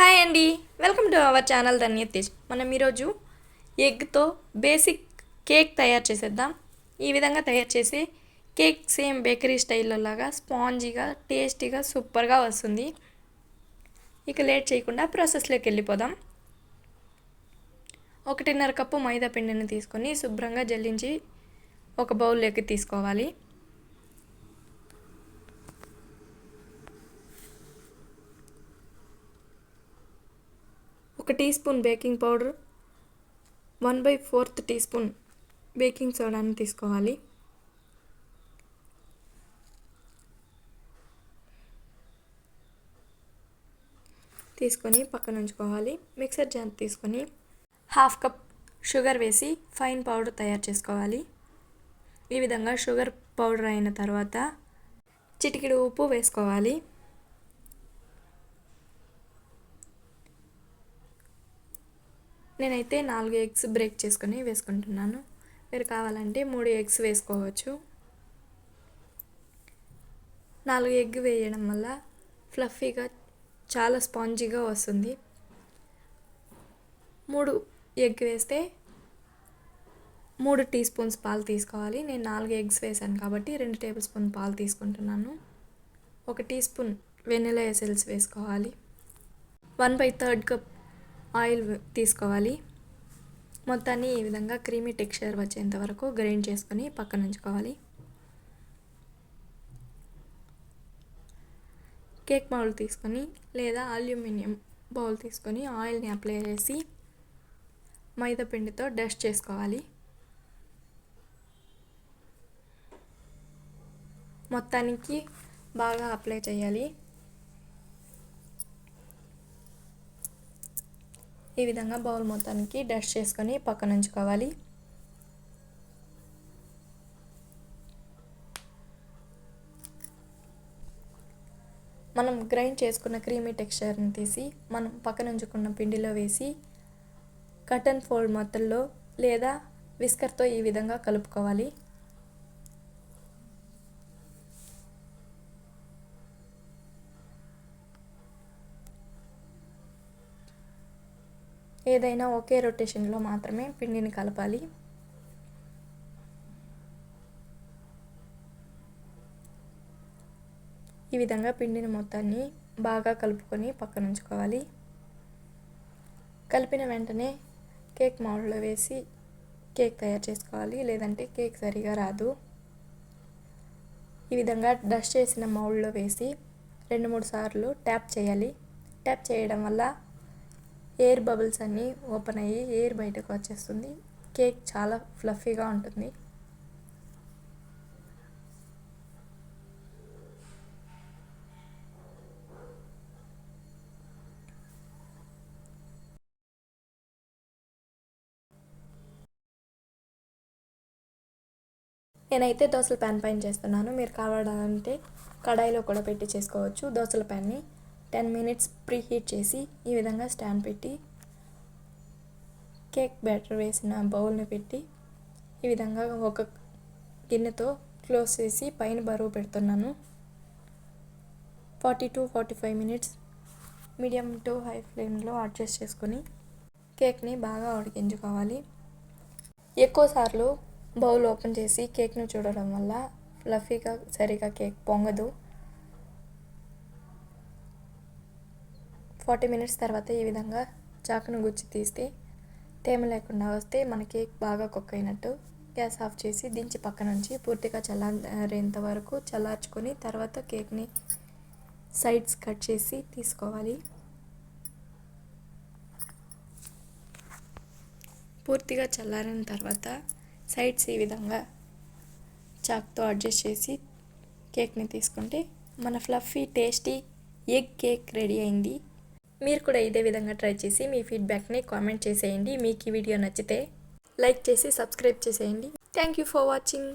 Hi అండి, welcome to our channel Dhanyatej. మనం ఈరోజు ఎగ్తో బేసిక్ కేక్ తయారు చేసేద్దాం. ఈ విధంగా తయారు చేసి కేక్ సేమ్ బేకరీ స్టైల్లో లాగా స్పాంజీగా టేస్టీగా సూపర్గా వస్తుంది. ఇక లేట్ చేయకుండా ప్రాసెస్లోకి వెళ్ళిపోదాం. 1.5 కప్పు మైదా పిండిని తీసుకొని శుభ్రంగా జల్లించి ఒక బౌల్లోకి తీసుకోవాలి. 1 teaspoon baking powder, 1/4 teaspoon baking సోడాని తీసుకోవాలి. తీసుకొని పక్కన ఉంచుకోవాలి. మిక్సర్ జార్ తీసుకొని 1/2 కప్ షుగర్ వేసి ఫైన్ పౌడర్ తయారు చేసుకోవాలి. ఈ విధంగా షుగర్ పౌడర్ అయిన తర్వాత చిటికెడు ఉప్పు వేసుకోవాలి. నేనైతే 4 ఎగ్స్ బ్రేక్ చేసుకొని వేసుకుంటున్నాను. మీరు కావాలంటే 3 ఎగ్స్ వేసుకోవచ్చు. 4 ఎగ్ వేయడం వల్ల ఫ్లఫీగా చాలా స్పాంజీగా వస్తుంది. 3 ఎగ్ వేస్తే 3 టీ స్పూన్స్ పాలు తీసుకోవాలి. నేను 4 ఎగ్స్ వేసాను కాబట్టి 2 టేబుల్ స్పూన్ పాలు తీసుకుంటున్నాను. 1 టీ స్పూన్ వెనిలా ఎసెన్స్ వేసుకోవాలి. 1/3 కప్ ఆయిల్ తీసుకోవాలి. మొత్తాన్ని ఈ విధంగా క్రీమీ టెక్స్చర్ వచ్చేంత వరకు గ్రైండ్ చేసుకొని పక్కన ఉంచుకోవాలి. కేక్ బౌల్ తీసుకొని లేదా అల్యూమినియం బౌల్ తీసుకొని ఆయిల్ని అప్లై చేసి మైదా పిండితో డస్ట్ చేసుకోవాలి. మొత్తానికి బాగా అప్లై చేయాలి. ఈ విధంగా బౌల్ మొత్తానికి డస్ట్ చేసుకొని పక్కన ఉంచుకోవాలి. మనం గ్రైండ్ చేసుకున్న క్రీమీ టెక్స్చర్ని తీసి మనం పక్కన ఉంచుకున్న పిండిలో వేసి కట్ అండ్ ఫోల్డ్ మొత్తంలో లేదా విస్కర్తో ఈ విధంగా కలుపుకోవాలి. ఏదైనా ఒకే రొటేషన్లో మాత్రమే పిండిని కలపాలి. ఈ విధంగా పిండిని మొత్తాన్ని బాగా కలుపుకొని పక్కన ఉంచుకోవాలి. కలిపిన వెంటనే కేక్ మౌల్డ్లో వేసి కేక్ తయారు చేసుకోవాలి, లేదంటే కేక్ సరిగా రాదు. ఈ విధంగా డస్ట్ చేసిన మౌల్డ్లో వేసి 2-3 సార్లు ట్యాప్ చేయాలి. ట్యాప్ చేయడం వల్ల ఎయిర్ బబుల్స్ అన్నీ ఓపెన్ అయ్యి ఎయిర్ బయటకు వచ్చేస్తుంది. కేక్ చాలా ఫ్లఫీగా ఉంటుంది. నేనైతే దోశల ప్యాన్ పైన చేస్తున్నాను. మీరు కావాలంటే కడాయిలో కూడా పెట్టి చేసుకోవచ్చు. దోశల ప్యాన్ని 10 మినిట్స్ ప్రీ హీట్ చేసి ఈ విధంగా స్టాండ్ పెట్టి కేక్ బ్యాటర్ వేసిన బౌల్ని పెట్టి ఈ విధంగా ఒక గిన్నెతో క్లోజ్ చేసి పైన బరువు పెడుతున్నాను. 40 to 45 minutes medium to high ఫ్లేమ్లో అడ్జస్ట్ చేసుకొని కేక్ని బాగా ఉడికించుకోవాలి. ఎక్కువసార్లు బౌల్ ఓపెన్ చేసి కేక్ను చూడడం వల్ల ఫ్లఫీగా సరిగా కేక్ పొంగదు. 40 మినిట్స్ తర్వాత ఈ విధంగా చాకును గుచ్చి తీస్తే తేమ లేకుండా వస్తే మన కేక్ బాగా కుక్ అయినట్టు. గ్యాస్ ఆఫ్ చేసి దించి పక్క నుంచి పూర్తిగా చల్లారేంత వరకు చల్లార్చుకొని తర్వాత కేక్ని సైడ్స్ కట్ చేసి తీసుకోవాలి. పూర్తిగా చల్లారిన తర్వాత సైడ్స్ ఈ విధంగా చాక్తో అడ్జస్ట్ చేసి కేక్ని తీసుకుంటే మన fluffy tasty egg cake ready అయింది. మీరు కూడా ఇదే విధంగా ట్రై చేసి మీ ఫీడ్బ్యాక్ని కామెంట్ చేసేయండి. మీకు ఈ వీడియో నచ్చితే లైక్ చేసి సబ్స్క్రైబ్ చేసేయండి. Thank you for watching.